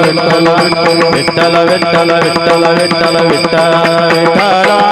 विठ्ठल विठ्ठल विठ्ठल विठ्ठल विठ्ठल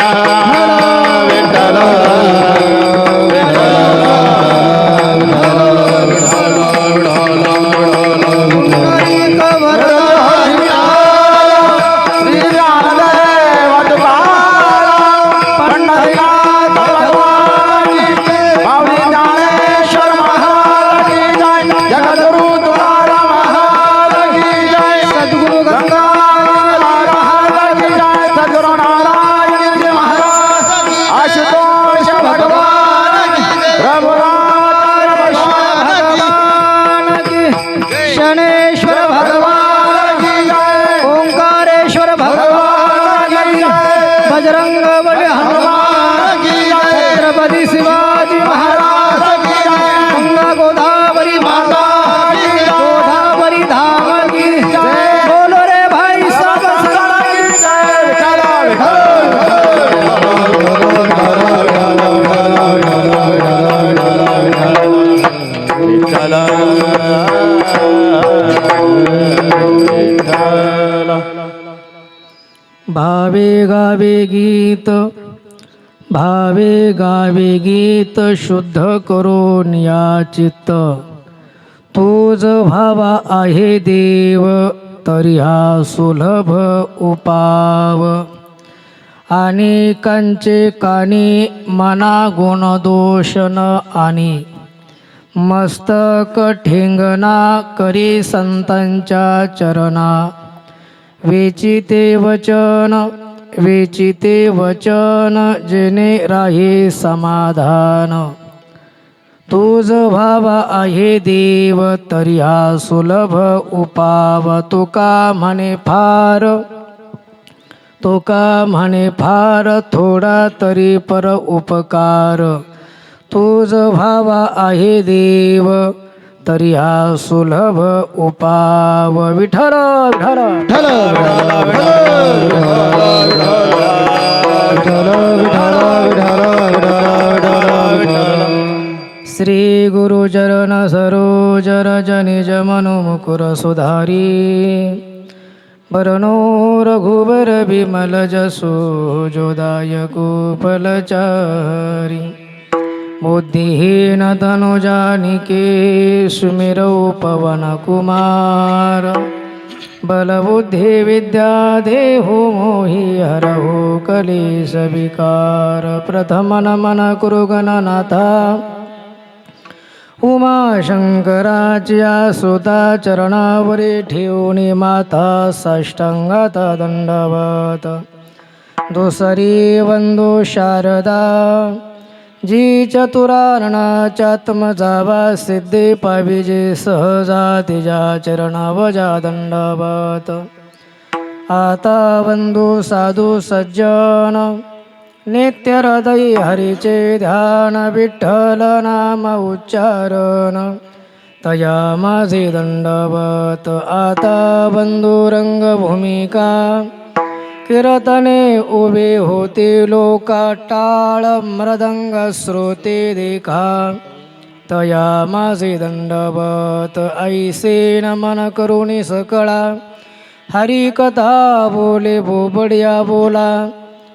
भावे गावे गीत शुद्ध करून या चित्त तूज भावा आहे देव तरी हा सुलभ उपाव अनेकांचे कानी मना गुण दोषण आणि मस्तक ठेंगणा करी संतांच्या चरणा वेचिते वचन जेणे राहे समाधान तुझ भावा आहे देव तरी हा सुलभ उपाव तुका म्हणे फार थोडा तरी पर उपकार तुझ भावा आहे देव तरी हा सुलभ उपाव विठ्ठल विठ्ठल श्री गुरुचरण सरोज रज निज मनु मुकुर सुधारी बरनो रघुबर विमल जसो जोदायको फलचारी बुद्धिहीन तनु जानिके सुमिरौ पवन कुमार बलबुद्धि विद्या देहु मोहि हरहु कलेश विकार प्रथम नमन कुरु गणनाथा उमाशंकराच्या सुता चरणावरी ठेवणी माता साष्टांगात दंडवत दुसरी वंदो शारदा जी चतुरार्णाचात्मजावा सिद्धे पाविजे सहजा तिजा चरणावजा दंडवत आता वंदो साधू सज्जन नित्य हृदय हरीचे ध्यान विठ्ठल नाम उच्चारण तया माझे दंडवत आता वंदो रंगभूमिका कीर्तने उभे होते लोका टाळ मृदंग श्रोते देखा तया माझे दंडवत ऐसे नमन करुणी सकळा हरिकथा बोले बोबड्या बोला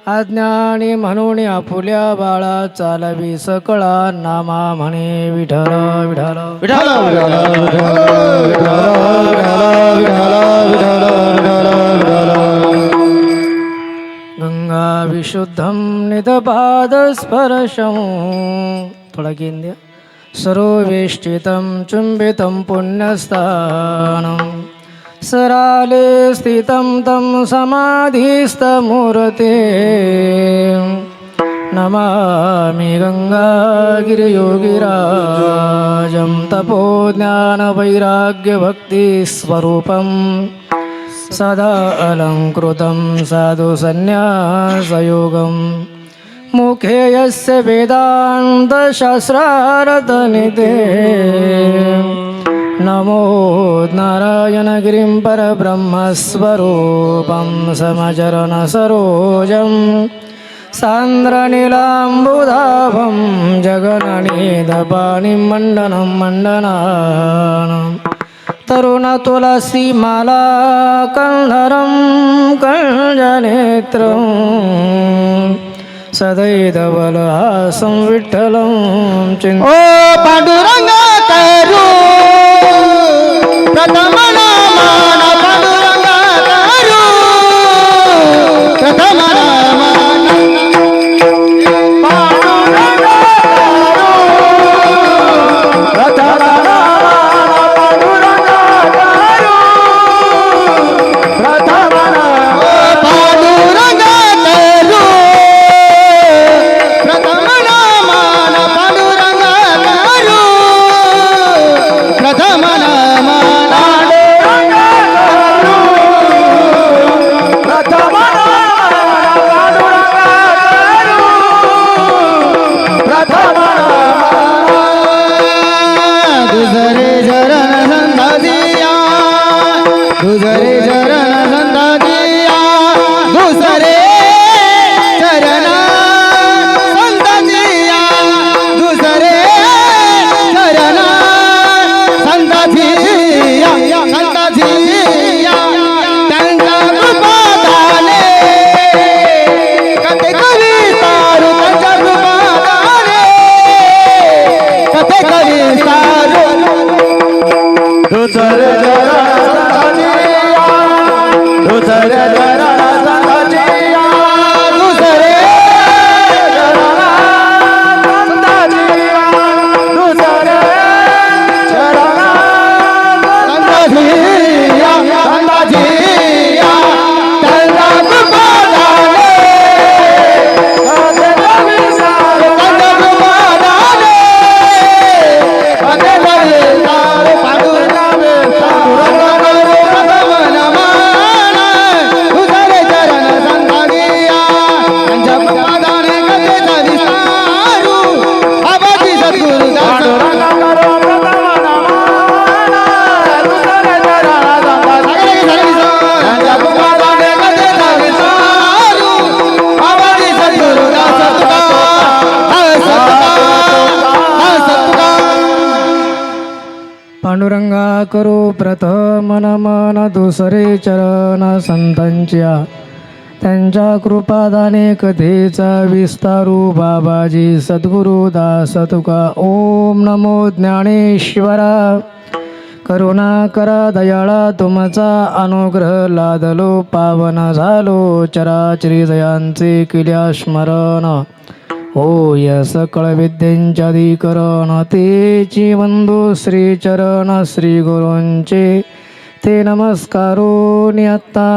अज्ञानी म्हणून आपुल्या बाळा चालवी सकळा नामा म्हणे विठ्ठल विठ्ठल विठ्ठल गंगा विशुद्धं निदपादस्पर्शं थोडा गेन द्या सर्वेष्टितं चुंबितं पुण्यस्थानं सराले स्थितं तं समाधिस्थमूर्ते नमामि गंगागिरियोगिराजं तपोज्ञानवैराग्यभक्तिस्वरूपं सदा अलङ्कृतं साधुसन्न्यासयोगं मुखे यस्य वेदान्तशास्त्रार्थनिधे नमो नारायणगिरिं परब्रह्मस्वरूपं समचरणसरोजं सान्द्रनीलाम्बुधाभं जगन्निधपाणिं मण्डनं मण्डनानं तरुण तुलसी माला कंधरं कंजनेत्रं सदैवलहासं विठ्ठलं चिन्त ओ पांडुरंगा करू प्रथम नामान पांडुरंगा करू प्रथम नामान पांडुरंगा करू प्रथम नामान पांडुरंगा करू प्रथम नामान पांडुरंगा करू प्रथम नामान पांडुरंगा करू प्रथम नामान पांडुरंगा करू प्रथम नामान पांडुरंगा करू प्रथम नामान दुसरे चरण संताजिया दुसरे चरण संताजिया दुसरे चरण संताजिया दुसरे चरण संताजिया संताजिया त्यांचा कृपा दाने कथे कवी सारू त्यांच्या कृपा दाने कथे कवी सारू दुसरे चरण संताजिया दुसरे चरण संताजिया दुसरे संताजिया दुसरे चरण संताजिया संताजिया त्यांचा कृपा दाने कथे कवी सारू त्यांच्या कृपा दाने कथे कवी सारू पांडुरंगा प्रथम नमन दुसरे चरण संताजिया त्यांच्या कृपा दाने कथे कवी सारू बाबाजी सद्गुरु दास पांडुरंगा करो प्रथम नमन दुसरे चरण संताजिया त्यांच्या कृपा दाने कथे कवी सारू बाबाजी सद्गुरु दास सतुका सतुका पांडुरंगा करू प्रथम नमन दुसरे चरण संतांच्या त्यांच्या कृपादाने कथेचा विस्तारू बाबाजी सद्गुरु दास तुका ओम नमो ज्ञानेश्वरा करुणा करा दयाळा तुमचा अनुग्रह लादलो पावन झालो चराचरी दयांचे केल्या स्मरण हो यस कळविद्यांच्याधिकरण तेची वंदू श्रीचरण श्री गुरूंचे ते नमस्कारोनी आत्ता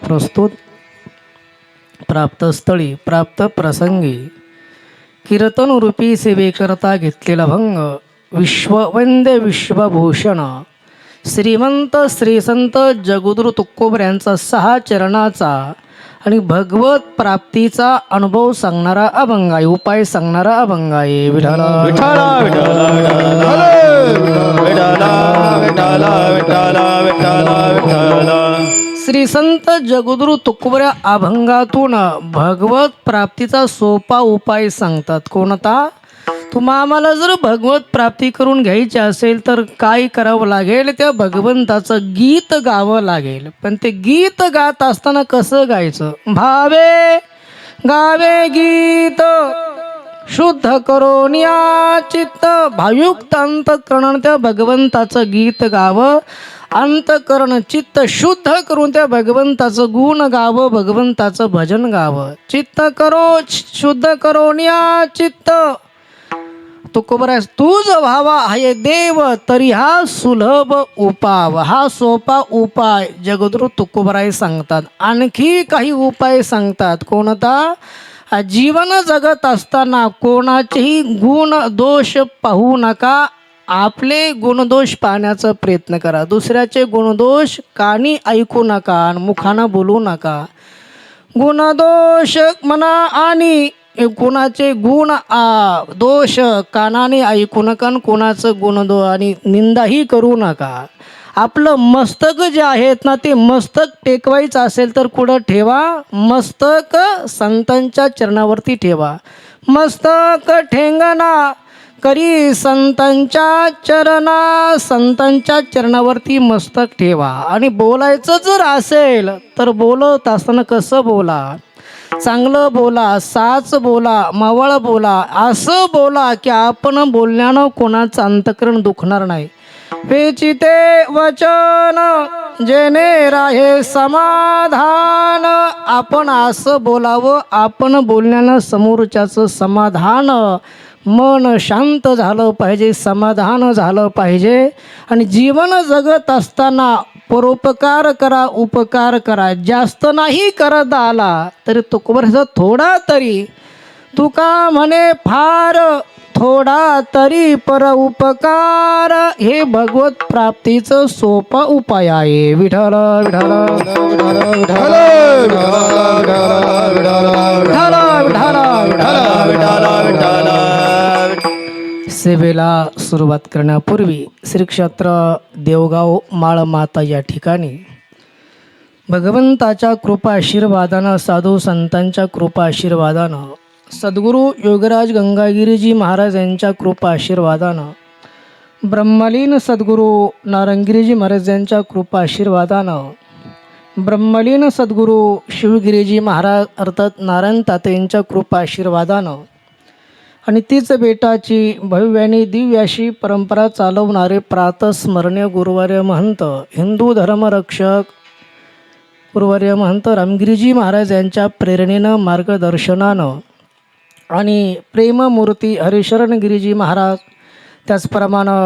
प्रस्तुत प्राप्तस्थळी प्राप्त प्रसंगी कीर्तनरूपी सेवेकरता घेतलेला भंग विश्ववंद्य विश्वभूषण श्रीमंत श्रीसंत जगुदुरु तुकोबऱ्यांचा 6 चरणाचा आणि भगवत प्राप्तीचा अनुभव सांगणारा अभंग आहे उपाय सांगणारा अभंग आहे विठाला विठाला विठाला विठाला विठाला विठाला विठाला विठाला श्री संत जगुदुरु तुकोबऱ्या अभंगातून भगवत प्राप्तीचा सोपा उपाय सांगतात. कोणता? तुम्हाला जर भगवत प्राप्ती करून घ्यायची असेल तर काय करावं लागेल? त्या भगवंताचं गीत गावं लागेल. पण ते गीत गात असताना कसं गायचं? भावे गावे गीत शुद्ध करून या चित्त भावयुक्त अंतःकरण त्या भगवंताचं गीत गावं. अंतःकरण चित्त शुद्ध करून त्या भगवंताचं गुण गावं, भगवंताचं भजन गावं. चित्त करो शुद्ध करून या चित्त तुकोबरा तूच व्हावा आहे देव तरी हा सुलभ उपाव. हा सोपा उपाय जगद्गुरु तुकोबराय सांगतात. आणखी काही उपाय सांगतात. कोणता? जीवन जगत असताना कोणाचेही गुण दोष पाहू नका. आपले गुणदोष पाहण्याचा प्रयत्न करा. दुसऱ्याचे गुणदोष कानी ऐकू नका आणि मुखानं बोलू नका. गुणदोष म्हणा आणि कोणाचे गुण दोष कानाने ऐकू नका आणि कोणाचं गुणदो आणि निंदाही करू नका. आपलं मस्तक जे आहेत ना ते मस्तक टेकवायचं असेल तर कुठं ठेवा? मस्तक संतांच्या चरणावरती ठेवा. मस्तक ठेंगणा करी संतांच्या चरणावरती मस्तक ठेवा. आणि बोलायचं जर असेल तर बोलत असताना कसं बोला, चांगलं बोला, साच बोला, मावळ बोला, असं बोला की आपण बोलण्यानं कोणाचं अंतकरण दुखणार नाही. वेचिते वचन जेणे राहे समाधान. आपण असं बोलावं, आपण बोलण्यानं समोरच्याचं समाधान, मन शांत झालं पाहिजे, समाधान झालं पाहिजे. आणि जीवन जगत असताना परोपकार करा, उपकार करा. जास्त नाही करत आला तरी तुकवरचा थोडा तरी, तुका म्हणे फार थोडा तरी पर उपकार. हे भगवत प्राप्तीचं सोपा उपाय आहे. विठ्ठल विठ्ठल विठ्ठल विठ्ठल विठ्ठल. सेवेला सुरुवात करण्यापूर्वी श्री क्षेत्र देवगाव माळमाता या ठिकाणी भगवंताच्या कृपा आशीर्वादानं, साधू संतांच्या कृपा आशीर्वादानं, सद्गुरू योगराज गंगागिरीजी महाराज यांच्या कृपा आशीर्वादानं, ब्रह्मलीन सद्गुरू नारायणगिरीजी महाराज यांच्या कृपा आशीर्वादानं, ब्रह्मलीन सद्गुरू शिवगिरीजी महाराज अर्थात नारायण ताते यांच्या कृपा आशीर्वादानं आणि तीच बेटाची भव्य आणि दिव्य अशी परंपरा चालवणारे प्रातस्मरणीय गुरुवर्य महंत, हिंदू धर्मरक्षक गुरुवर्य महंत रामगिरीजी महाराज यांच्या प्रेरणेनं, मार्गदर्शनानं आणि प्रेममूर्ती हरिशरण गिरीजी महाराज, त्याचप्रमाणे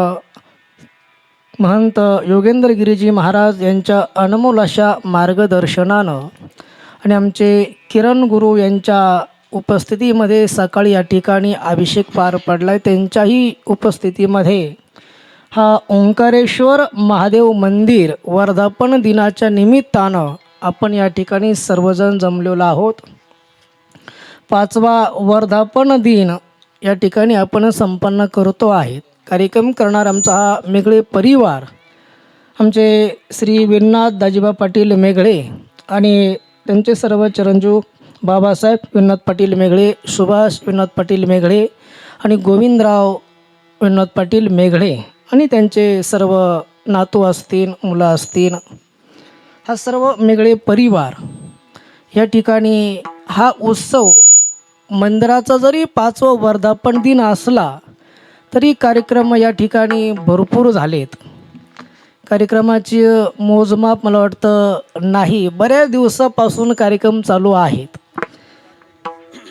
महंत योगेंद्र गिरीजी महाराज यांच्या अनमोल अशा मार्गदर्शनानं आणि आमचे किरण गुरु यांच्या उपस्थितीमध्ये सकाळी या ठिकाणी अभिषेक पार पडला आहे. त्यांच्याही उपस्थितीमध्ये हा ओंकारेश्वर महादेव मंदिर वर्धापन दिनाच्या निमित्तानं आपण या ठिकाणी सर्वजण जमलेलो आहोत. 5वा वर्धापन दिन या ठिकाणी आपण संपन्न करतो आहेत. कार्यक्रम करणार आमचा हा मेघळे परिवार, आमचे श्री विनाथ दाजीबा पाटील मेघळे आणि त्यांचे सर्व चिरंजीव बाबासाहेब विनाथ पाटील मेघळे, सुभाष विनाथ पाटील मेघळे आणि गोविंदराव विनाथ पाटील मेघळे आणि त्यांचे सर्व नातू असतील, मुलं असतील, हा सर्व मेघळे परिवार या ठिकाणी हा उत्सव मंदिराचा जरी 5वा वर्धापन दिन असला तरी कार्यक्रम या ठिकाणी भरपूर झालेत. कार्यक्रमाची मोजमाप मला वाटतं नाही, बऱ्याच दिवसापासून कार्यक्रम चालू आहेत.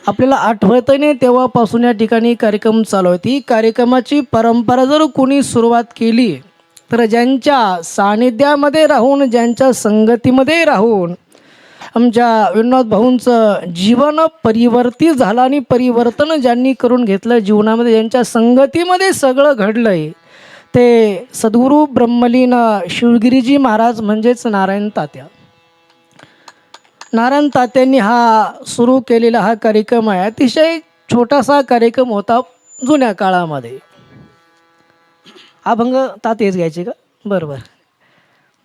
आपल्याला आठवत नाही तेव्हापासून या ठिकाणी कार्यक्रम चालू आहेत. ही कार्यक्रमाची परंपरा जर कोणी सुरुवात केली तर ज्यांच्या सानिध्यामध्ये राहून, ज्यांच्या संगतीमध्ये राहून आमच्या विनोद भाऊंचं जीवन परिवर्तित झालं आणि परिवर्तन ज्यांनी करून घेतलं जीवनामध्ये, ज्यांच्या संगतीमध्ये सगळं घडलं आहे ते सद्गुरू ब्रह्मलीन शिवगिरीजी महाराज म्हणजेच नारायण तात्या. नारायण तात्यांनी हा सुरू केलेला हा कार्यक्रम आहे. अतिशय छोटासा कार्यक्रम होता जुन्या काळामध्ये. अभंग तात्याच घ्यायचे का? बरोबर.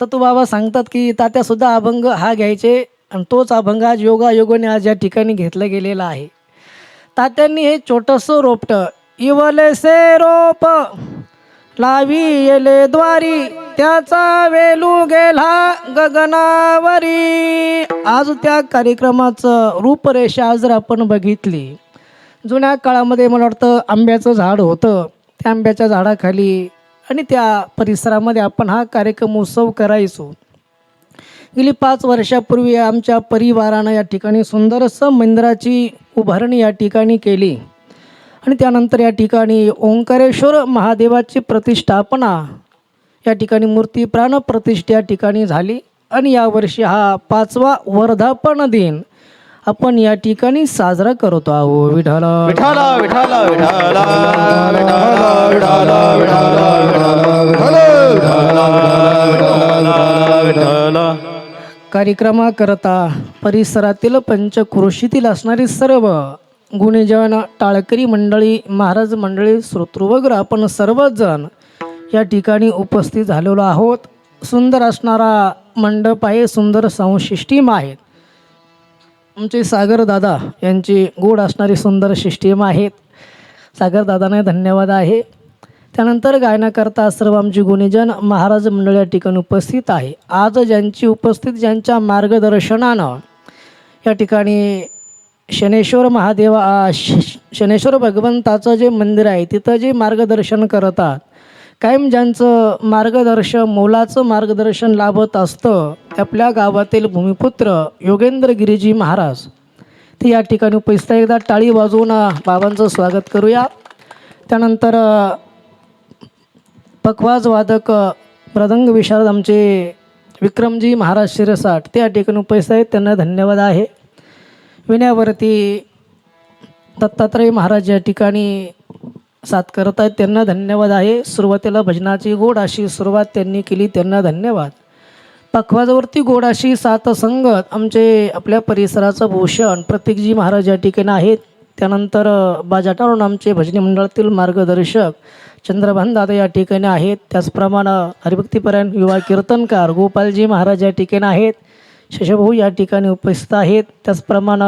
तर तो बाबा सांगतात की तात्यासुद्धा अभंग हा घ्यायचे आणि तोच अभंग आज योगायोगाने आज या ठिकाणी घेतला गेलेला आहे. तात्यांनी हे छोटंसं रोपटं इवलेसे रोप लावी येले द्वारी, त्याचा वेलू गेला गगनावरी. आज त्या कार्यक्रमाचं रूपरेषा जर आपण बघितली, जुन्या काळामध्ये मला वाटतं आंब्याचं झाड होतं, त्या आंब्याच्या झाडाखाली आणि त्या परिसरामध्ये आपण हा कार्यक्रम उत्सव करायचो. गेली 5 वर्षापूर्वी आमच्या परिवारानं या ठिकाणी सुंदरसं मंदिराची उभारणी या ठिकाणी केली आणि त्यानंतर या ठिकाणी ओंकारेश्वर महादेवाची प्रतिष्ठापना या ठिकाणी मूर्ती प्राणप्रतिष्ठा या ठिकाणी झाली आणि यावर्षी हा 5वा वर्धापन दिन आपण या ठिकाणी साजरा करतो आहोत. विठ्ठल विठ्ठल विठ्ठल विठ्ठल विठ्ठल. कार्यक्रमाकरता परिसरातील पंचक्रोशीतील असणारी सर्व गुणीजन, टाळकरी मंडळी, महाराज मंडळी, श्रोतृवर्ग आपण सर्वजण या ठिकाणी उपस्थित झालेलो आहोत. सुंदर असणारा मंडप आहे, सुंदर साऊंड सिस्टीम आहेत. आमचे सागर दादा यांची गोड असणारी सुंदर सिस्टीम आहेत. सागरदादांना धन्यवाद आहे. त्यानंतर गायनाकरता सर्व आमची गुणीजन महाराज मंडळ या ठिकाणी उपस्थित आहे. आज ज्यांची उपस्थिती ज्यांच्या मार्गदर्शनानं या ठिकाणी शनेश्वर महादेव शनेश्वर भगवंताचं जे मंदिर आहे तिथं जे मार्गदर्शन करतात, कायम ज्यांचं मार्गदर्शन मोलाचं मार्गदर्शन लाभत असतं, आपल्या गावातील भूमिपुत्र योगेंद्र गिरीजी महाराज ते या ठिकाणी उपस्थित आहे. एकदा टाळी वाजवून बाबांचं स्वागत करूया. त्यानंतर पखवाज वादक मृदंग विशारद आमचे विक्रमजी महाराज शिरसाट ते या ठिकाणी उपस्थित आहेत, त्यांना धन्यवाद आहे. विण्यावरती दत्तात्रय महाराज या ठिकाणी साथ करत आहेत, त्यांना धन्यवाद आहे. सुरुवातीला भजनाची गोड अशी सुरुवात त्यांनी केली, त्यांना धन्यवाद. पखवाजावरती गोड अशी सात संगत आमचे आपल्या परिसराचं भूषण प्रतीकजी महाराज या ठिकाणी आहेत. त्यानंतर बाजाटावरून आमचे भजनी मंडळातील मार्गदर्शक चंद्रभान दादा या ठिकाणी आहेत. त्याचप्रमाणे हरिभक्तीपरायण युवा कीर्तनकार गोपालजी महाराज या ठिकाणी आहेत. शशभाऊ या ठिकाणी उपस्थित आहेत. त्याचप्रमाणे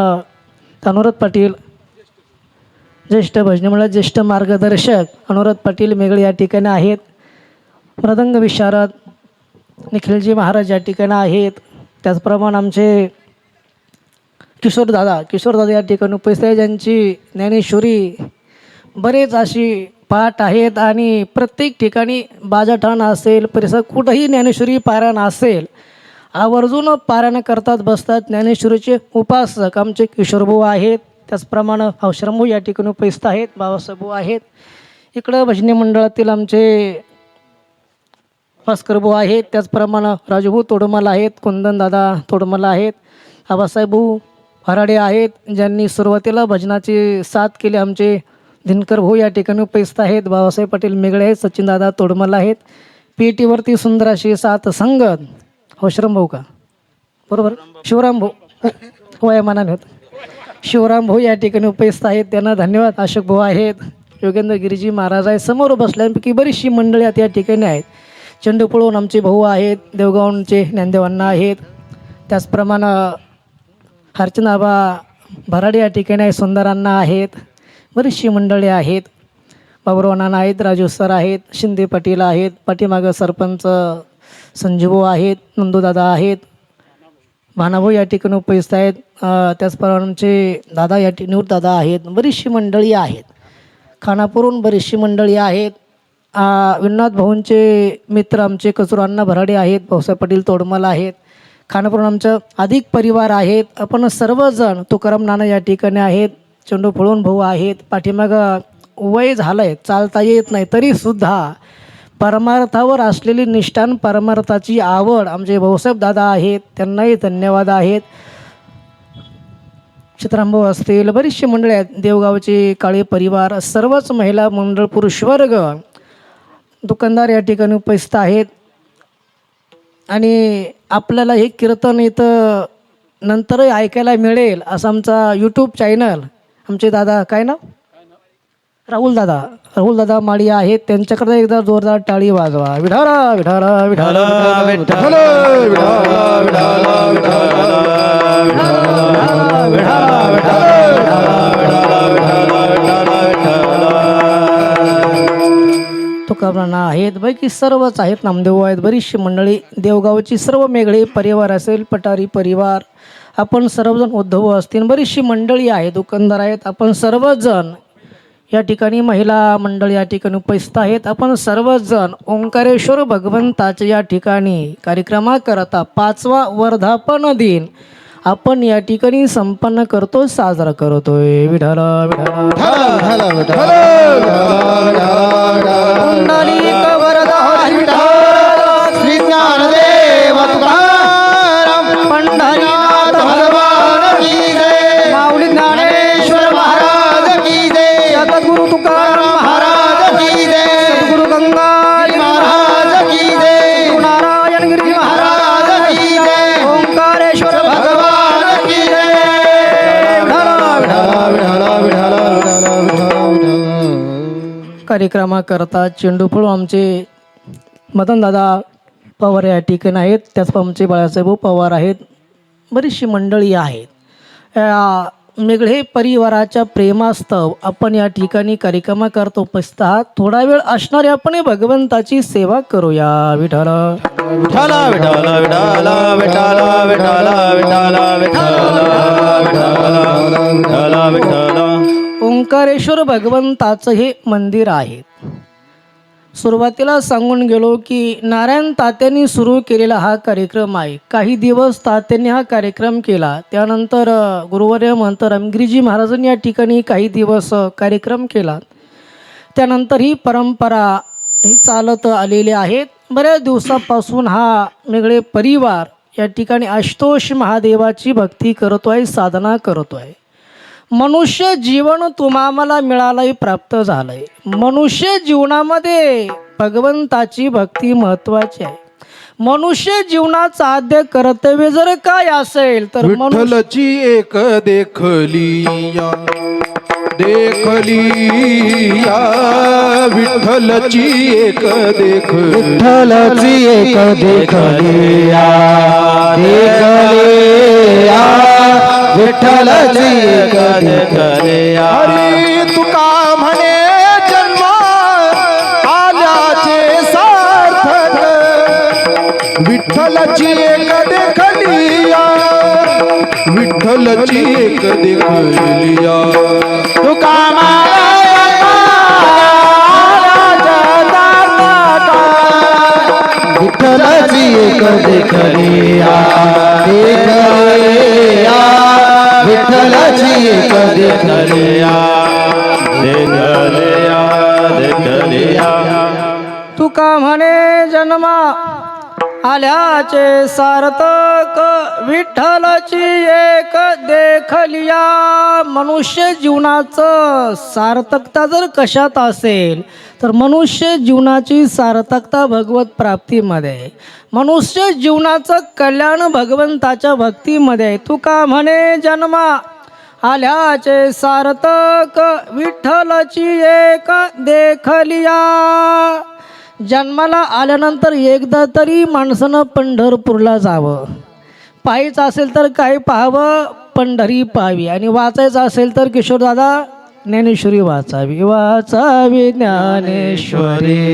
अनुराध पाटील ज्येष्ठ भजनी मंडळ ज्येष्ठ मार्गदर्शक अनुराध पाटील मेगळे या ठिकाणी आहेत. मृदंग विशारद निखिलजी महाराज या ठिकाणी आहेत. त्याचप्रमाणे आमचे किशोरदादा या ठिकाणी उपस्थित आहे, ज्यांची ज्ञानेश्वरी बरेच अशी पाठ आहेत आणि प्रत्येक ठिकाणी बाजाठाण असेल परिसर कुठंही ज्ञानेश्वरी पारायण असेल आवर्जून पारायण करतात बसतात. ज्ञानेश्वरीचे उपासक आमचे किशोरभाऊ आहेत. त्याचप्रमाणे अवश्रमभाऊ या ठिकाणी उपस्थित आहेत, बाबासाहेबभाऊ आहेत. इकडं भजनी मंडळातील आमचे भास्करभाऊ आहेत. त्याचप्रमाणे राजूभाऊ तोडमल आहेत, कुंदनदादा तोडमल आहेत, आबासाहेबभाऊ फराडे आहेत, ज्यांनी सुरुवातीला भजनाची साथ केली. आमचे दिनकर भाऊ या ठिकाणी उपस्थित आहेत. बाबासाहेब पाटील मेगळे आहेत, सचिनदादा तोडमल आहेत. पेटीवरती सुंदर अशी सात संगत अवश्रम भाऊ का बरोबर शिवराम भाऊ वयामानाने होत शिवराम भाऊ या ठिकाणी उपस्थित आहेत, त्यांना धन्यवाद. अशोक भाऊ आहेत, योगेंद्र गिरीजी महाराज आहेत. समोर बसल्यापैकी बरीचशी मंडळी आता या ठिकाणी आहेत. चेंडूपळून आमचे भाऊ आहेत, देवगावचे ज्ञानदेवांना आहेत. त्याचप्रमाणे हरचंदाबा भराडे या ठिकाणी आहे, सुंदरांना आहेत. बरीचशी मंडळी आहेत. बाबुरावांना आहेत, राजू सर आहेत, शिंदे पाटील आहेत, पाठीमागं सरपंच संजीवभाऊ आहेत, नंदूदादा आहेत, भानाभाऊ या ठिकाणी उपस्थित आहेत. त्याचप्रमाणे आमचे दादा या ठिकाणी दादा आहेत. बरीचशी मंडळी आहेत. खानापूरहून बरीचशी मंडळी आहेत. विनोद भाऊंचे मित्र आमचे कचुरांना भराडे आहेत, भाऊसाहेब पाटील तोडमल आहेत. खानापूरहून आमचं अधिक परिवार आहेत. आपण सर्वजण तुकाराम नाना या ठिकाणी आहेत. चेंडू फळून भाऊ आहेत. पाठीमागं वय झालं आहे, चालता येत नाही, तरीसुद्धा परमार्थावर असलेली निष्ठान परमार्थाची आवड आमचे भाऊसाहेब दादा आहेत, त्यांनाही धन्यवाद आहेत. चित्रांभाऊ असतील, बरीचशी मंडळी आहेत. देवगावचे काळे परिवार, सर्वच महिला मंडळ पुरुष वर्ग, दुकानदार या ठिकाणी उपस्थित आहेत. आणि आपल्याला हे कीर्तन इथं नंतरही ऐकायला मिळेल असं आमचा यूट्यूब चॅनल आमचे दादा काय ना राहुल दादा माळी आहेत. त्यांच्याकडे एकदा जोरदार टाळी वाजवा. विठाला विठाला विठाला विठाला तुकारांना आहेत, बाकी सर्वच आहेत. नामदेव आहेत, बरीचशी मंडळी. देवगावची सर्व मेघळे परिवार असेल, पटारी परिवार, आपण सर्वजण उद्धव असतील, बरीचशी मंडळी आहेत, दुकानदार आहेत. आपण सर्वजण या ठिकाणी महिला मंडळ या ठिकाणी उपस्थित आहेत. आपण सर्वजण ओंकारेश्वर भगवंताच्या या ठिकाणी कार्यक्रमाकरता 5वा वर्धापन दिन आपण या ठिकाणी संपन्न करतो, साजरा करतोय. विठाला विठाला श्री ज्ञानदेव तुकाराम पंढरीनाथ भगवान की जय. माऊली ज्ञानेश्वर महाराज की जय. सद्गुरु तुकाराम महाराज की जय. सद्गुरु गंगाजी महाराज की जय. नारायण गिरी महाराज की जय. ओंकारेश्वर भगवान की जय. कार्यक्रमाकरता चेंडूफळ आमचे मदनदादा पवार या ठिकाणी आहेत. त्याच आमचे बाळासाहेब पवार आहेत. बरीचशी मंडळी आहेत. मेघडे परिवाराच्या प्रेमास्तव आपण या ठिकाणी कार्यक्रमाकरता उपस्थित आहात. थोडा वेळ असणारी आपण भगवंताची सेवा करूया. विठ्ठल विठ्ठल विठ्ठल विठ्ठल विठ्ठल विठ्ठल विठ्ठल विठ्ठल विठ्ठल. ओंकारेश्वर भगवंताचं हे मंदिर आहे. सुरुवातीला सांगून गेलो की नारायण तात्यांनी सुरू केलेला हा कार्यक्रम आहे. काही दिवस तात्यांनी हा कार्यक्रम केला. त्यानंतर गुरुवर्य महंत रामगिरीजी महाराजांनी या ठिकाणी काही दिवस कार्यक्रम केला. त्यानंतर ही परंपरा ही चालत आलेली आहेत. बऱ्याच दिवसापासून हा मेघडे परिवार या ठिकाणी आशुतोष महादेवाची भक्ती करतो आहे, साधना करतो आहे. मनुष्य जीवन तुम्हाला मिळालंय, प्राप्त झालंय. मनुष्य जीवनामध्ये भगवंताची भक्ती महत्वाची आहे. मनुष्य जीवनाचं आद्य कर्तव्य जर काय असेल तर विठ्ठलची एक देखलिया देखलिया विठ्ठलची एक देख विठ्ठलची एक देखलिया देखलिया विठ्ठलची एक देखलिया. हरी तुका म्हणे जन्म आल्याचे सार्थक विठ्ठलची एक देखलिया विठ्ठलची एक देखलिया. तुका विठ्ठलची एक देखलिया देखलिया विठ्ठलची एक देखलिया देखलिया देखलिया. तुका म्हणे जन्मा आल्याचे सार्थक विठ्ठलाची एक देखलिया. मनुष्य जीवनाचं सार्थकता जर कशात असेल तर मनुष्य जीवनाची सार्थकता भगवत प्राप्तीमध्ये आहे. मनुष्य जीवनाचं कल्याण भगवंताच्या भक्तीमध्ये आहे. तुका म्हणे जन्मा आल्याचे सार्थक विठ्ठलाची एक देखलिया. जन्माला आल्यानंतर एकदा तरी माणसानं पंढरपूरला जावं. पाहायचं असेल तर काय पाहावं, पंढरी पाहावी. आणि वाचायचं असेल तर किशोरदादा ज्ञानेश्वरी वाचावी. वाचावी ज्ञानेश्वरी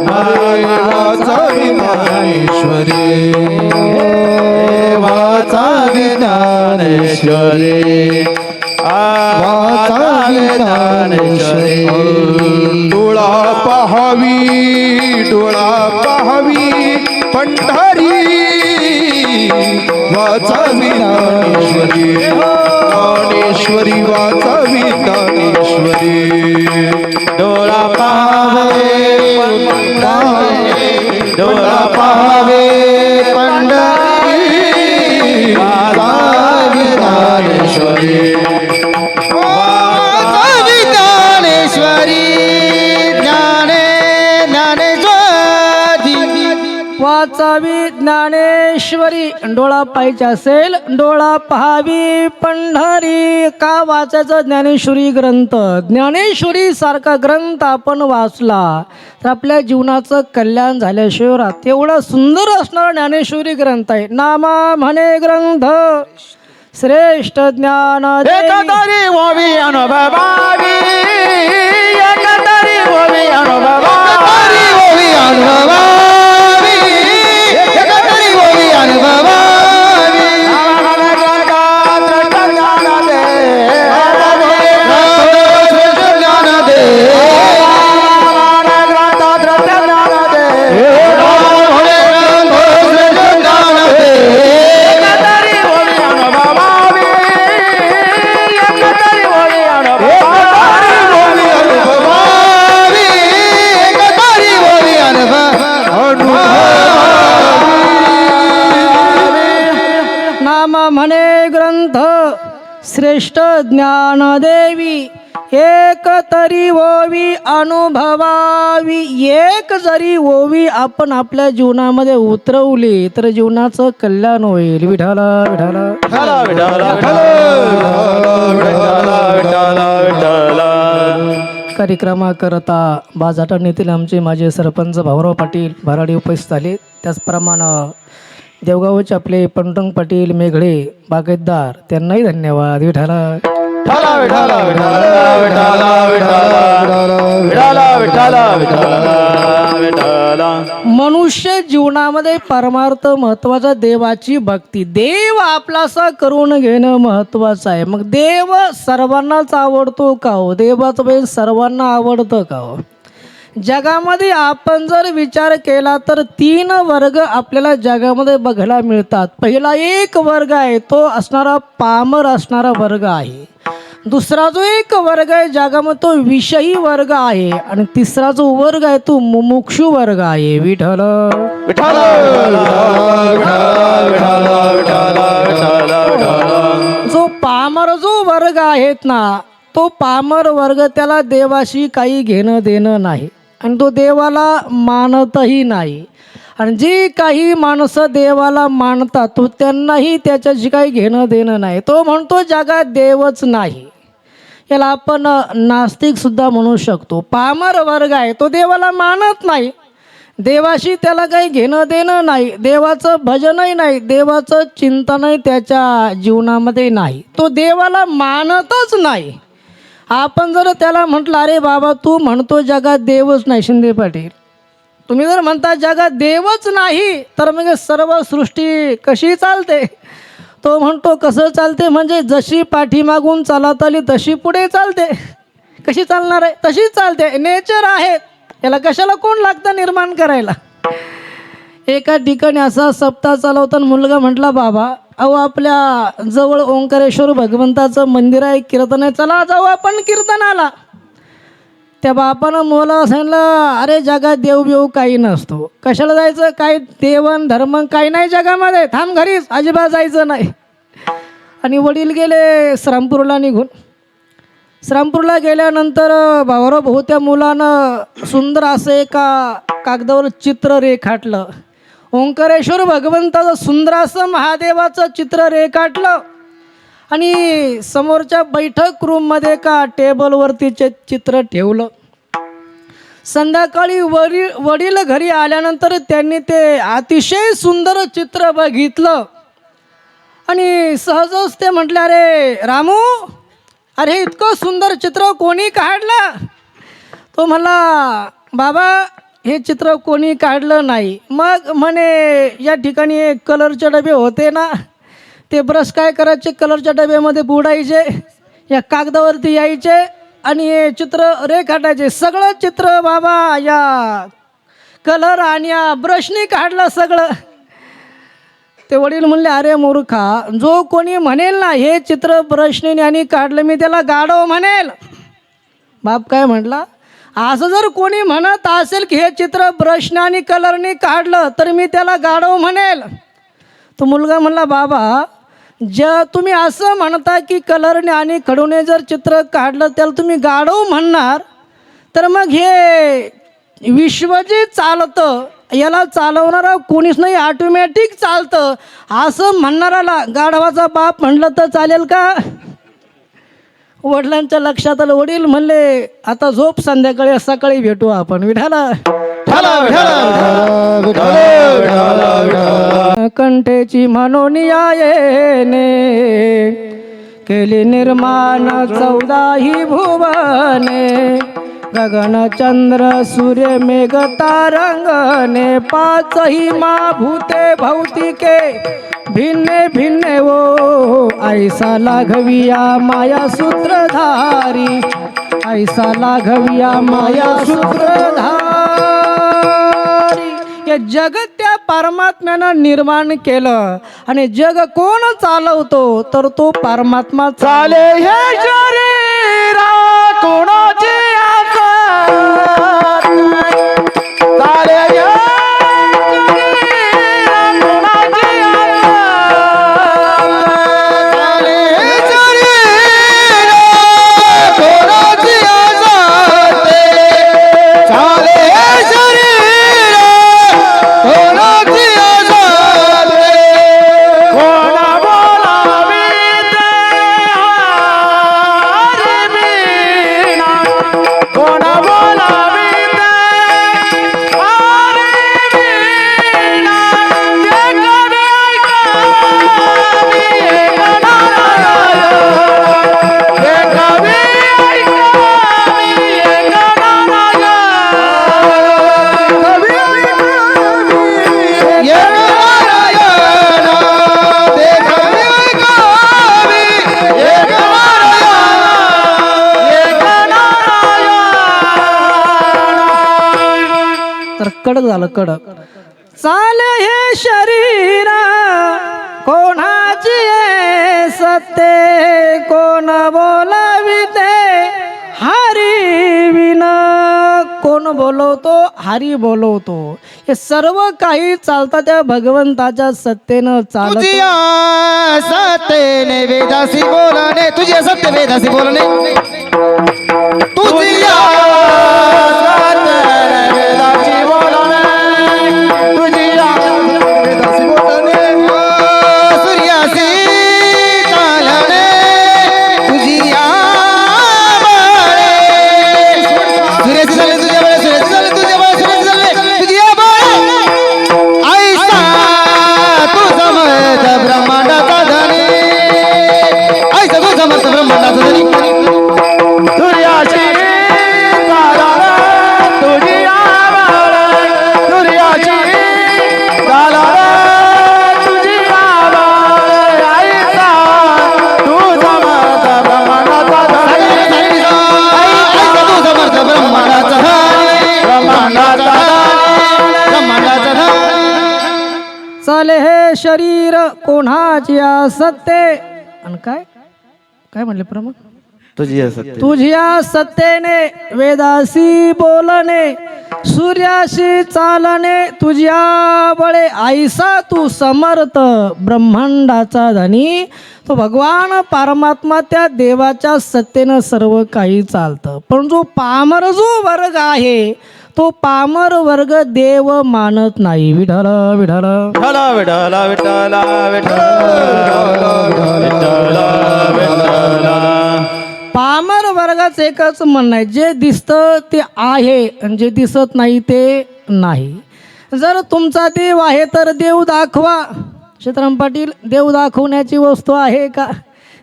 वाचावी ज्ञानेश्वरी वाचावी ज्ञानेश्वरी वाचावी ज्ञानेश्वरी. डोळा पाहावी पंढरी वाचावी ज्ञानेश्वरी ज्ञानेश्वरी वाचावी ज्ञानेश्वरी. डोळा डोळा पाहावे पंढरी वाचावी ज्ञानेश्वरी वाचावी ज्ञानेश्वरी वाचावी ज्ञानेश्वरी. डोळा पाहायचा असेल, डोळा पहावी पंढरी. का वाचायचं ज्ञानेश्वरी ग्रंथ? ज्ञानेश्वरी सारखा ग्रंथ आपण वाचला तर आपल्या जीवनाचं कल्याण झाल्याशिवाय राहत. एवढा सुंदर असणारा ज्ञानेश्वरी ग्रंथ आहे. नामा म्हणे ग्रंथ श्रेष्ठ ज्ञान एकतरी ओवी अनुभवावी एकतरी ओवी अनुभवावी ओवी अनुभवावी एकतरी ओवी अनुभवावी. ज्ञान दे म्हणे ग्रंथ श्रेष्ठ ज्ञान देवी एक तरी ओवी अनुभवावी. एक जरी ओवी आपण आपल्या जीवनामध्ये उतरवली तर जीवनाचं कल्याण होईल. विठ्ठल विठ्ठल कार्यक्रमाकरता बाजाटाण येथील आमचे माझे सरपंच भाऊराव पाटील भराडी उपस्थित झाले. त्याचप्रमाणे देवगावचे आपले पंटंग पाटील मेघडे बागायतदार त्यांनाही धन्यवाद. विठाला विठाला विठाला विठाला विठाला विठाला विठाला विठाला. मनुष्य जीवनामध्ये परमार्थ महत्वाचा, देवाची भक्ती, देव आपलासा करून घेणं महत्वाचं आहे. मग देव सर्वांनाच आवडतो का हो? देवाचं प्रेम सर्वांना आवडतं का हो? जगामध्ये आपण जर विचार केला तर 3 वर्ग आपल्याला जगामध्ये बघायला मिळतात. पहिला एक वर्ग आहे तो असणारा पामर असणारा वर्ग आहे. दुसरा जो एक वर्ग आहे जगामध्ये तो विषयी वर्ग आहे. आणि तिसरा जो वर्ग आहे तो मुमुक्षु वर्ग आहे. विठ्ठल विठाला जो पामर जो वर्ग आहेत ना, तो पामर वर्ग त्याला देवाशी काही घेणं देणं नाही आणि तो देवाला मानतही नाही. आणि जी काही माणसं देवाला मानतात तो त्यांनाही त्याच्याशी काही घेणं देणं नाही. तो म्हणतो जगात देवच नाही. याला आपण नास्तिकसुद्धा म्हणू शकतो. पामर वर्ग आहे तो देवाला मानत नाही, देवाशी त्याला काही घेणं देणं नाही, देवाचं भजनही नाही, देवाचं चिंतनही त्याच्या जीवनामध्ये नाही, तो देवाला मानतच नाही. आपण जर त्याला म्हटलं अरे बाबा तू म्हणतो जगात देवच नाही, शिंदे पाटील तुम्ही जर म्हणता जगात देवच नाही तर मग सर्व सृष्टी कशी चालते? तो म्हणतो कसं चालते म्हणजे जशी पाठीमागून चालत आली तशी पुढे चालते. कशी चालणार आहे? तशीच चालते, नेचर आहे. याला कशाला कोण लागतं निर्माण करायला? एका ठिकाणी असा सप्ताह चालवताना मुलगा म्हटला बाबा अहो आपल्या जवळ ओंकारेश्वर भगवंताचं मंदिर आहे, कीर्तन आहे, चला जाऊ आपण कीर्तनाला. त्या बापानं मुलाला सांगितलं अरे जगात देव बिव काही नसतो, कशाला जायचं, काय देवन धर्म काही नाही जगामध्ये, थांब घरीच, अजिबात जायचं नाही. आणि वडील गेले श्रामपूरला निघून. श्रामपूरला गेल्यानंतर भावाराव भाऊ त्या मुलानं सुंदर असं एका कागदावर चित्र रेखाटलं. ओंकारेश्वर भगवंताचं सुंदर असं महादेवाचं चित्र रेखाटलं आणि समोरच्या बैठक रूममध्ये का टेबलवरती चित्र ठेवलं. संध्याकाळी वडील घरी आल्यानंतर त्यांनी ते अतिशय सुंदर चित्र बघितलं आणि सहजच ते म्हटले अरे रामू अरे इतकं सुंदर चित्र कोणी काढलं? तो म्हणला बाबा हे चित्र कोणी काढलं नाही. मग म्हणे या ठिकाणी एक कलरचे डबे होते ना, ते ब्रश काय करायचे कलरच्या डब्यामध्ये बुडायचे, या कागदावरती यायचे आणि हे चित्र रेखाटायचे. सगळं चित्र बाबा या कलर आणि या ब्रशनी काढलं सगळं. ते वडील म्हणले अरे मूर्खा, जो कोणी म्हणेल ना हे चित्र ब्रशने आणि काढलं मी त्याला गाढव म्हणेल. बाप काय म्हटला, असं जर कोणी म्हणत असेल की हे चित्र ब्रशने आणि कलरने काढलं तर मी त्याला गाढव म्हणेल. तो मुलगा म्हणला बाबा तुम्ही असं म्हणता की कलरने आणि खडूने जर चित्र काढलं त्याला तुम्ही गाढव म्हणणार तर मग हे विश्व जे चालतं याला चालवणारा कोणीच नाही, ऑटोमॅटिक चालतं असं म्हणणाराला गाढवाचा बाप म्हणलं तर चालेल का? वडिलांच्या लक्षात आलं. वडील म्हणले आता झोप, संध्याकाळी सकाळी भेटू आपण. विठाला कंठेची म्हणून येणे केली निर्माण 14 भुवने, गगन चंद्र सूर्य मेघ तारंगणे, 5 महाभूते भौतिके भिन्ने भिन्ने वो, ऐसा लाघविया माया सूत्रधारी, ऐसा लाघविया माया सूत्रधारी. हे जगत त्या परमात्म्यानं निर्माण केलं आणि जग कोण चालवतो तर तो परमात्मा चाले हे शरीरा कोणाचे आकार, चाले हे शरीरा कोणाचे आकार, चाले हे शरीरा कोणाचे आकार, चाले हे शरीरा कोणाचे आकार, कोणा बोलावी कोणा बोलावी कडक झालं कडक. चाल हे शरीर कोणाची आहे सत्य, कोण बोलाविते हरी विन. कोण बोलवतो? हरी बोलवतो. हे सर्व काही चालतं त्या भगवंताच्या सत्तेनं चालत. तुझिया सत्तेने वेदासी बोलणे, तुझिया सत्य वेदासी बोलणे, तुझिया सत्तेने वेदासी बोलणे, तुझिया वेदासी बोलणे, सूर्यासी चालणे, तुझिया बळे, सूर्यासी चालणे तुझ्या बळे, सूर्यासी चालणे तुझ्या बळे, सूर्यासी चालणे तुझिया बळे. ऐसा तू समर्थ ब्रह्मांडाचा धनी, ऐसा तू समर्थ ब्रह्मांडाचा धनी. सूर्याची चालणे तुझिया बळे, सूर्याची चालणे तुझिया बळे. ऐसा तू समर्थ ब्रह्मांडाचा धनी, ऐसा तू समर्थ ब्रह्मांडाचा धनी, ब्रह्मांडाचा धनी, ब्रह्मांडाचा धनी. चाल हे शरीर कोणाची सत्ते. आणि काय काय म्हणले प्रमाण? तुझी सत्य, तुझ्या सत्तेने वेदासी बोलणे, सूर्याशी चालणे तुझ्या बळे. ऐसा तू समर्थ ब्रह्मांडाचा धनी. तो भगवान परमात्मा त्या देवाच्या सत्तेनं सर्व काही चालतं. पण जो पामर जो वर्ग आहे तो पामर वर्ग देव मानत नाही. विठ्ठल विठ्ठल विठ्ठला विठ्ठला विठ्ठला विठ्ठला. पामर वर्गाचं एकच म्हणणं आहे, जे दिसतं ते आहे आणि जे दिसत नाही ते नाही. जर तुमचा देव आहे तर देव दाखवा. सीताराम पाटील, देव दाखवण्याची वस्तू आहे का?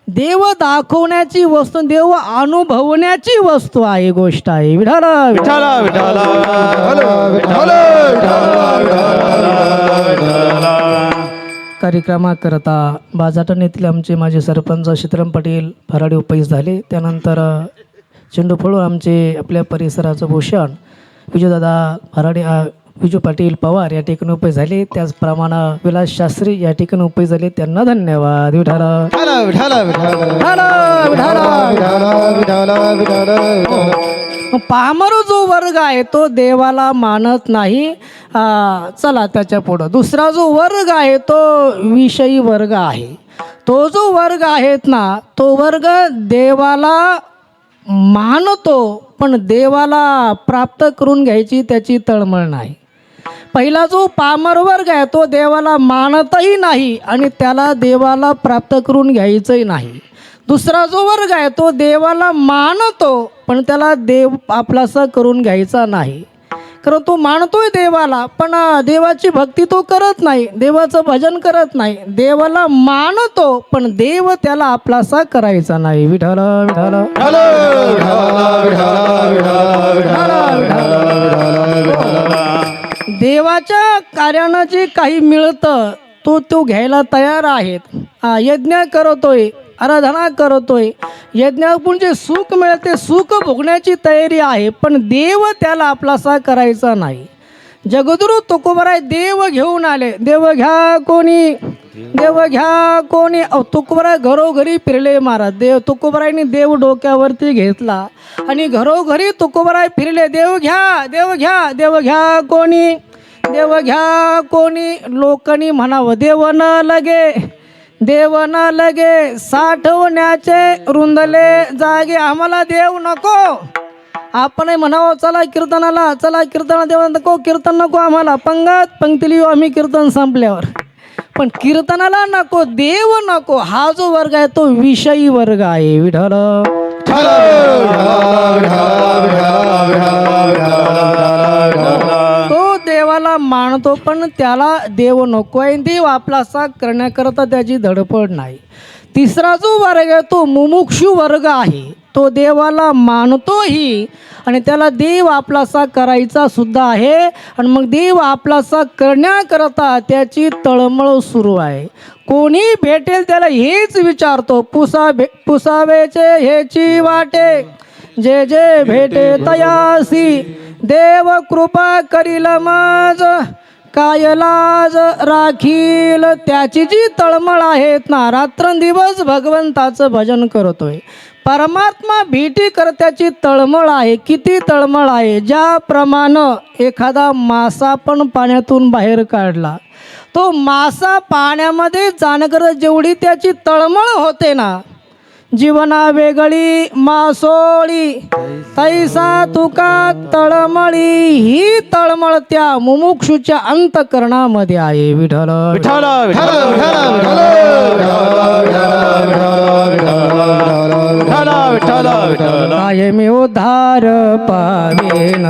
देव दाखवण्याची वस्तू, देव अनुभवण्याची वस्तू आहे, गोष्ट आहे. विठ्ठल विठ्ठला विठ्ठला कार्यक्रमाकरता बाजाटन येथील आमचे माजी सरपंच सीताराम पाटील फराडे उपस्थित झाले. त्यानंतर चेंडू फोडून आमचे आपल्या परिसराचं भूषण विजयदादा फराडे, विजू पाटील पवार या ठिकाणी उपस्थित झाले. त्याचप्रमाणे विलास शास्त्री या ठिकाणी उपस्थित झाले. त्यांना धन्यवाद. विठ्ठल विठ्ठला विठ्ठला पामर जो वर्ग आहे तो देवाला मानत नाही. चला त्याच्या पुढं दुसरा जो वर्ग आहे तो विषयी वर्ग आहे. तो जो वर्ग आहेत ना, तो वर्ग देवाला मानतो पण देवाला प्राप्त करून घ्यायची त्याची तळमळ नाही. पहिला जो पामर वर्ग आहे तो देवाला मानतही नाही आणि त्याला देवाला प्राप्त करून घ्यायचंही नाही. दुसरा जो वर्ग आहे तो देवाला मानतो पण त्याला देव आपलासा करून घ्यायचा नाही. कारण तो मानतोय देवाला पण देवाची भक्ती तो करत नाही, देवाचं भजन करत नाही. देवाला मानतो पण देव त्याला आपलासा करायचा नाही. विठ्ठल विठ्ठल देवाच्या कार्यानं जे काही मिळतं तो घ्यायला तयार आहेत. यज्ञ करतोय, आराधना करतोय, यज्ञातून जे सुख मिळते सुख भोगण्याची तयारी आहे पण देव त्याला आपलासा करायचा नाही. जगद्गुरु तुकोबराय देव घेऊन आले. देव घ्या कोणी, देव घ्या कोणी. तुकोबराय घरोघरी फिरले महाराज. तुकोबरायने देव डोक्यावरती घेतला आणि घरोघरी तुकोबराय फिरले. देव घ्या, देव घ्या, देव घ्या कोणी, देव घ्या कोणी. लोकांनी म्हणावं देव न लगे, देव न लगे. साठवण्याचे रुंदले जागे. आम्हाला देव नको. आपण म्हणावं चला कीर्तनाला, चला कीर्तनाला. देव नको, कीर्तन नको आम्हाला. पंक्तीला येऊ आम्ही कीर्तन संपल्यावर. पण कीर्तनाला नको, देव नको. हा जो वर्ग आहे तो विषयी वर्ग आहे. विठ्ठल तो देवाला मानतो पण त्याला देव नको आहे. देव आपलासा करण्याकरता त्याची धडपड नाही. तिसरा जो वर्ग आहे तो मुमुक्षु वर्ग आहे. तो देवाला मानतोही आणि त्याला देव आपलासा करायचा सुद्धा आहे आणि मग देव आपलासा करण्याकरता त्याची तळमळ सुरू आहे. कोणी भेटेल त्याला हेच विचारतो, पुसावेचे हेची वाटे, जे जे भेटे तयासी. देव कृपा करील माझ काय लाज राखील त्याची जी तळमळ आहेत ना रात्रंदिवस भगवंताचं भजन करतोय परमात्मा भेटी करत्याची तळमळ आहे किती तळमळ आहे ज्याप्रमाणे एखादा मासा पण पाण्यातून बाहेर काढला तो मासा पाण्यामध्ये जाणकर जेवढी त्याची तळमळ होते ना जीवना वेगळी मासोळी तैसा तुका तळमळी ही तळमळ त्या मुमुक्षुच्या अंतकरणामध्ये आहे विठ्ठल विठ्ठल विठ्ठल विठ्ठल विठ्ठल विठ्ठल कायमी उद्धार पावेन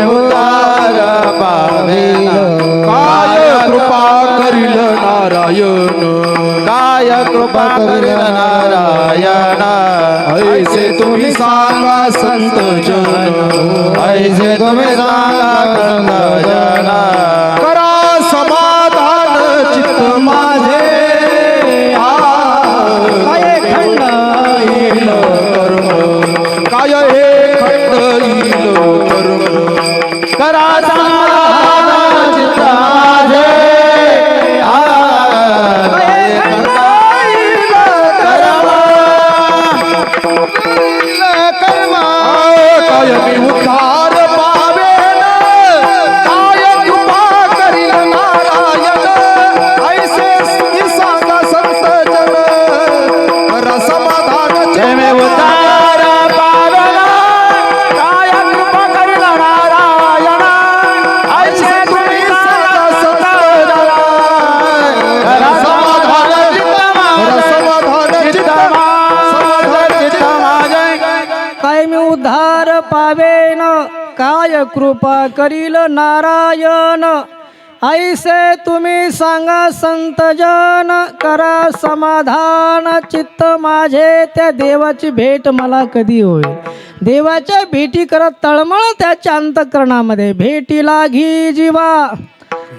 उद्धार पावेन काय कृपा करील नारायण काय कृपा करील नारायण ऐसे तुम्ही सांगा संत जन ऐसे तुम्ही सांगा संत जन करा समाधान चित्त माझे काय खंड येईल कर्म काय हे खंड येईल कर्म करा समाधान चित्त माझे काय मी उद्धार पावेन काय कृपा करील नारायण ऐसे तुम्ही सांगा संत जन करा समाधान जय उद्धार पावेन काय कृपा करील नारायण ऐसे तुम्ही सांगा संत जन करा समाधान चित्त माझे समाधान चित्त चित्त माझे काय मी उद्धार पावेन काय कृपा करील नारायण ऐसे तुम्ही सांगा संत जन करा समाधान चित्त माझे त्या देवाची भेट मला कधी होईल देवाच्या भेटी करत तळमळ त्याच्या अंतकरणामध्ये भेटी लागी जीवा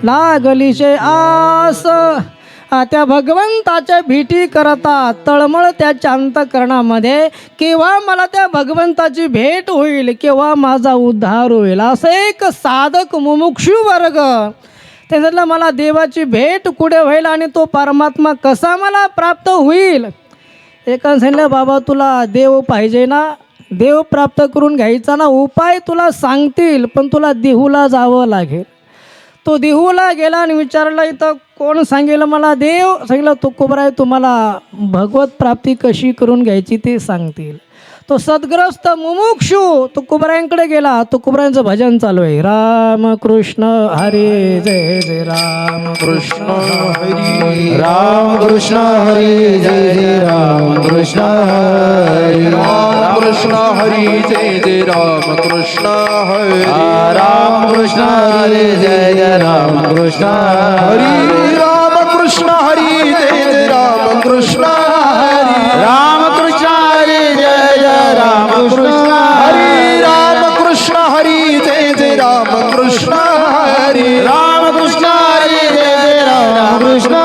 लागलीशे आस त्या भगवंताच्या भेटी करता तळमळ त्याच्या अंतकरणामध्ये केव्हा मला त्या भगवंताची भेट होईल केव्हा माझा उद्धार होईल असं एक साधक मुमुक्षू वर्ग त्याच्यातलं मला देवाची भेट कुठे होईल आणि तो परमात्मा कसा मला प्राप्त होईल एकाने सांगितलं बाबा तुला देव पाहिजे ना देव प्राप्त करून घ्यायचा ना उपाय तुला सांगतील पण तुला देहूला जावं लागेल तो देहूला गेला आणि विचारला इथं कोण सांगेल मला देव सांगितलं तुकोबराय तुम्हाला भगवत प्राप्ती कशी करून घ्यायची ते सांगतील तो सद्ग्रस्त मुमुक्षू तुकोबरायांकडे गेला तुकोबरायांचं भजन चालू आहे राम कृष्ण हरे जय जय राम कृष्ण हरी राम कृष्ण हरी जय जय राम कृष्ण हरी राम कृष्ण हरी जय जय राम कृष्ण हरी राम कृष्ण हरी जय जय राम कृष्ण हरी राम कृष्ण हरी जय जय राम कृष्ण हरी राम कृष्ण हरी जय जय राम कृष्ण हरी राम कृष्ण हरी जय जय राम कृष्ण हरी राम कृष्ण हरी जय जय राम कृष्ण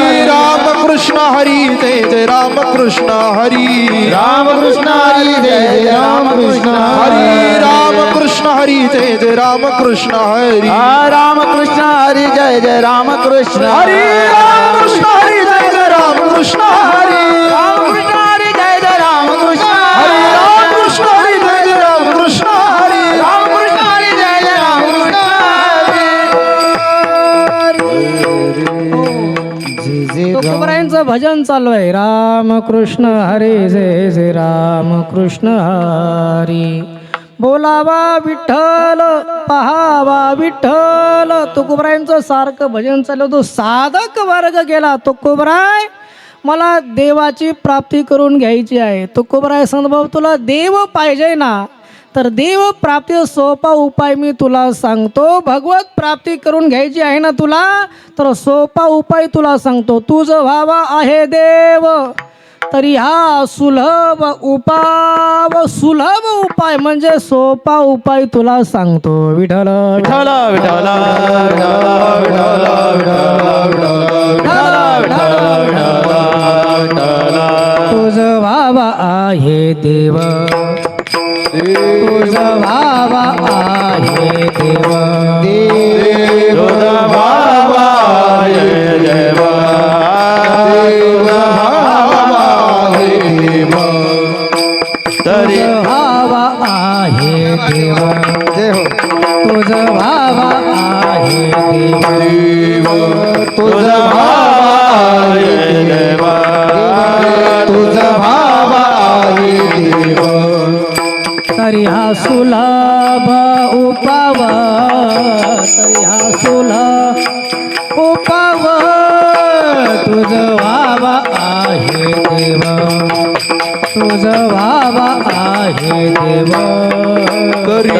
हरी राम कृष्ण हरी जय जय राम कृष्ण हरी राम कृष्ण हरी जय जय राम कृष्ण हरी राम कृष्ण हरी जय जय राम कृष्ण हरी राम कृष्ण हरी जय जय राम कृष्ण हरी राम कृष्ण हरी जय जय राम कृष्ण हरी राम कृष्ण हरी जय जय राम कृष्ण हरी राम कृष्ण हरी जय जय राम कृष्ण हरी राम कृष्ण हरी जय जय राम कृष्ण तुकोबरायांचं भजन चालू आहे राम कृष्ण हरे जय जय राम कृष्ण हरी बोलावा विठ्ठल पहावा विठ्ठल तुकोबरायांचं सारखं भजन चालू तो साधक वर्ग गेला तुकोबराय मला देवाची प्राप्ती करून घ्यायची आहे तुकोबराय संतभाऊ तुला देव पाहिजे ना तर देव प्राप्ती सोपा उपाय मी तुला सांगतो भगवत प्राप्ती करून घ्यायची आहे ना तुला तर सोपा उपाय तुला सांगतो तुझं व्हावा आहे देव तरी हा सुलभ उपाय म्हणजे सोपा उपाय तुला सांगतो विठ्ठल विठ्ठल विठ्ठल तुझं व्हावा आहे देव तुझं तुझा भावा आहे देव तुझा भावा आहे देव तुझा भावा आहे देव तरी भावा आहे देव जय हो तुझा भावा आहे देव तुझा भावा आहे देव तुझा भावा आहे देव तरी हा सुलभ उपाव तरी हा सुलभ उपाव तुझ भावा आहे देव तुझ भावा आहे देव तरी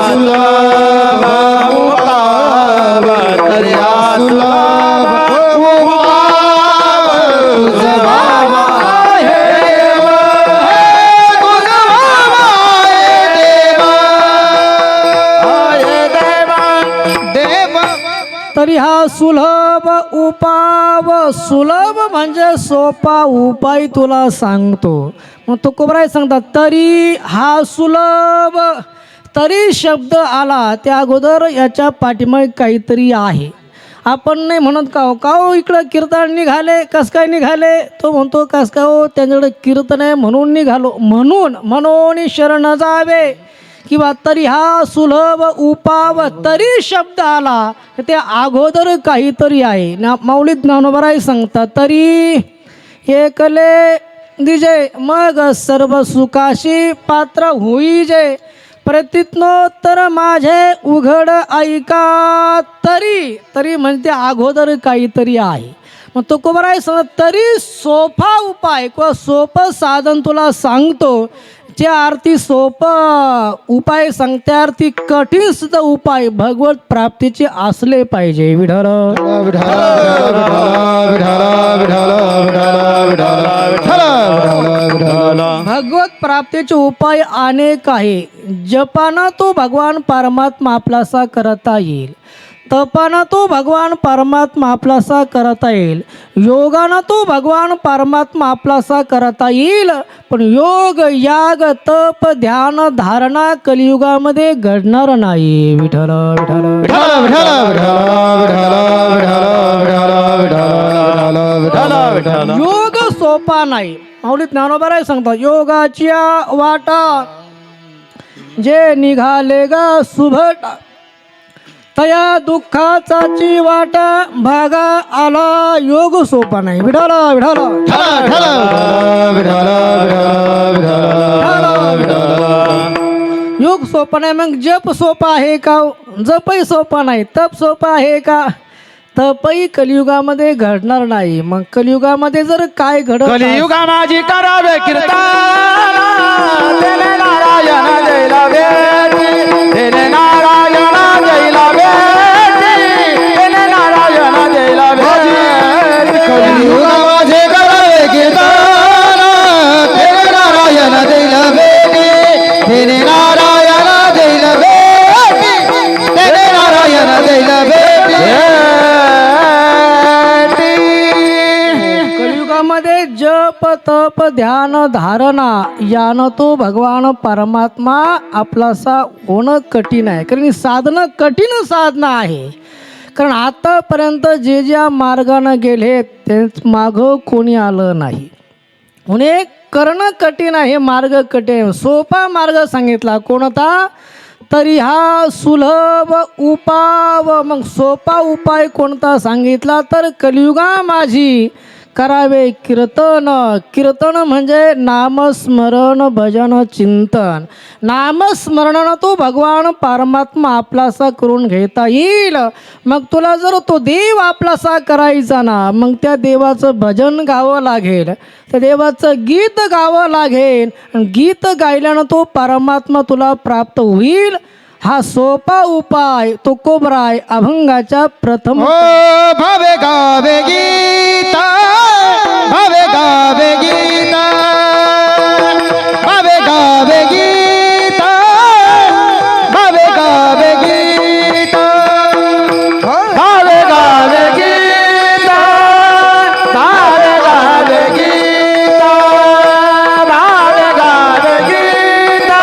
सुलभ उपाव तरी सुलभ उपाव तुझा भावा आहे देव तुझा भावा आहे देव देव तरी हा सुलभ उपाव सुलभ म्हणजे सोपा उपाय तुला सांगतो मग तुकोबराय सांगतात तरी हा सुलभ तरी शब्द आला त्या अगोदर याच्या पाठीमागे काहीतरी आहे आपण नाही म्हणत का हो इकडं कीर्तन निघाले कस काय निघाले तो म्हणतो कस काय हो त्यांच्याकडे कीर्तन आहे म्हणून निघालो म्हणून शरण जावे किंवा तरी हा सुलभ उपाव तरी शब्द आला त्या अगोदर काहीतरी आहे माऊली ज्ञानोबराय सांगतात तरी एकले दिजे मग सर्व सुखाशी पात्र होईजे प्रतिज्ञोत्तर माझे उघड ऐका तरी म्हणजे अगोदर काहीतरी आहे मग तो कोबराय सांगत तरी सोपा उपाय किंवा सोपं साधन तुला सांगतो ज्या अर्थी सोपं उपाय सांगते अर्थी कठीण सुद्धा उपाय भगवत प्राप्तीचे असले पाहिजे विठ्ठल भगवत प्राप्तीचे उपाय अनेक आहे जपाना तो भगवान परमात्मा आपलासा करता येईल तपाना तो भगवान परमात्मा आपलासा करता येईल योगानं तो भगवान परमात्मा आपलासा करता येईल पण योग याग तप ध्यान धारणा कलियुगामध्ये घडणार नाही विठ्ठल योग सोपा नाही माऊली ज्ञानोबराय सांगतात योगाच्या वाटा जे निघाले ग सुभटा तया दुःखाचाची वाटा भागा आला योग सोपा नाही विठाला योग सोपा नाही मग जप सोपा आहे का जपही सोपा नाही तप सोपा आहे का तपही कलियुगामध्ये घडणार नाही मग कलियुगामध्ये जर काय घडत कलियुगा माझी करावे कीर्तन तेने नारायण जैला वेटी तेने नारायण जैला वेटी तेने नारायण जैला वेटी कलियुगा माझे करावे कीर्तन तेने नारायण जैला वेटी तेने नारायण जैला वेटी तेने नारायण जैला कलियुगामध्ये जप तप ध्यान धारणा यानं तो भगवान परमात्मा आपलासा होणं कठीण आहे कारण साधनं कठीण साधना आहे कारण आतापर्यंत जे ज्या मार्गानं गेले ते मागं कोणी आलं नाही म्हणून करणं कठीण आहे मार्ग कठीण सोपा मार्ग सांगितला कोणता तरी हा सुलभ उपाव मग सोपा उपाय कोणता सांगितला तर कलियुगा माझी करावे कीर्तन म्हणजे नामस्मरण भजन चिंतन नामस्मरणानं तो भगवान परमात्मा आपलासा करून घेता येईल मग तुला जर तो देव आपलासा करायचा ना मग त्या देवाचं भजन गावं लागेल त्या देवाचं गीत गावं लागेल गीत गायल्यानं तो परमात्मा तुला प्राप्त होईल हा सोपा उपाय तुकोबराय अभंगाच्या प्रथम भावे गावे गीता भावे गावे गीता भावे गावे गीता भावे गावे गीता भावे गावे गीता भावे गावे गीता भावे गावे गीता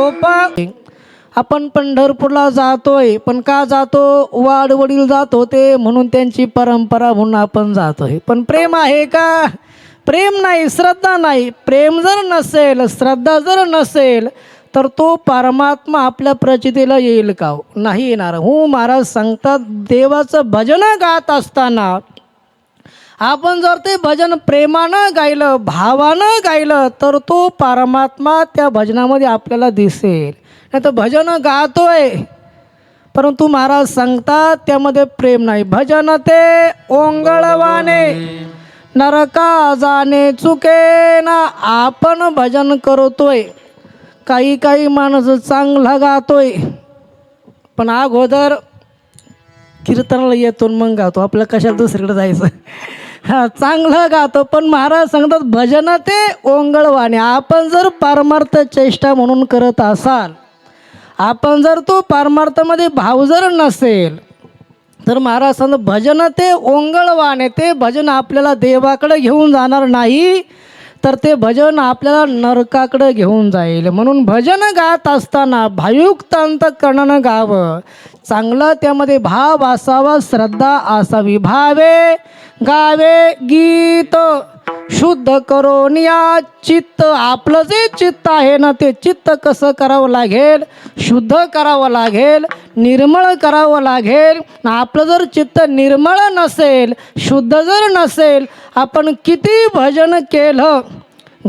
सोपा. आपण पंढरपूरला जातोय, पण का जातो? वाड वडील जात होते म्हणून त्यांची परंपरा म्हणून आपण जातोय. पण प्रेम आहे का? प्रेम नाही, श्रद्धा नाही. प्रेम जर नसेल, श्रद्धा जर नसेल, तर तो परमात्मा आपल्या प्रचितीला येईल का? नाही येणार. हो, महाराज सांगतात देवाचं भजन गात असताना आपण जर ते भजन प्रेमानं गायलं, भावानं गायलं, तर तो परमात्मा त्या भजनामध्ये आपल्याला दिसेल. नाही तर भजन गातोय परंतु महाराज सांगतात त्यामध्ये प्रेम नाही. भजन ते ओंगळवाने नरका जाणे चुके ना. आपण भजन करतोय, काही माणूस चांगला गातोय, पण अगोदर कीर्तनाला येतो मग गातो. आपलं कशाला दुसरीकडे जायचं? हा, चांगलं गातो, पण महाराज सांगतात भजन ते ओंगळवाणे. आपण जर परमार्थ चेष्टा म्हणून करत असाल, आपण जर तो परमार्थामध्ये भाव जर नसेल, तर महाराज सांगतात भजन ते ओंगळवाणे. ते भजन आपल्याला देवाकडे घेऊन जाणार नाही, तर ते भजन आपल्याला नरकाकडे घेऊन जाईल. म्हणून भजन गात असताना भावयुक्त अंतःकरणानं गावं. चांगलं त्यामध्ये भाव असावा, श्रद्धा असावी. भावे गावे गीत शुद्ध करून या चित्त. आपलं जे चित्त आहे ना, ते चित्त कसं करावं लागेल? शुद्ध करावं लागेल, निर्मळ करावं लागेल. आपलं जर चित्त निर्मळ नसेल, शुद्ध जर नसेल, आपण किती भजन केलं,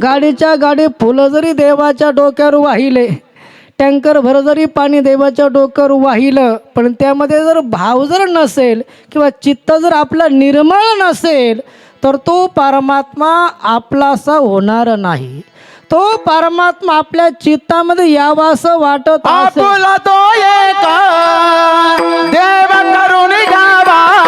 गाडीच्या गाडी फुलं जरी देवाच्या डोक्यावर वाहिले, टँकर भर जरी पाणी देवाच्या डोक्यावर वाहिलं, पण त्यामध्ये जर भाव जर नसेल किंवा चित्त जर आपलं निर्मळ नसेल, तर तो परमात्मा आपलासा होणार नाही. तो परमात्मा आपल्या चित्तामध्ये यावा असं वाटत असेल, आपुला तो एक देव करून घ्यावा.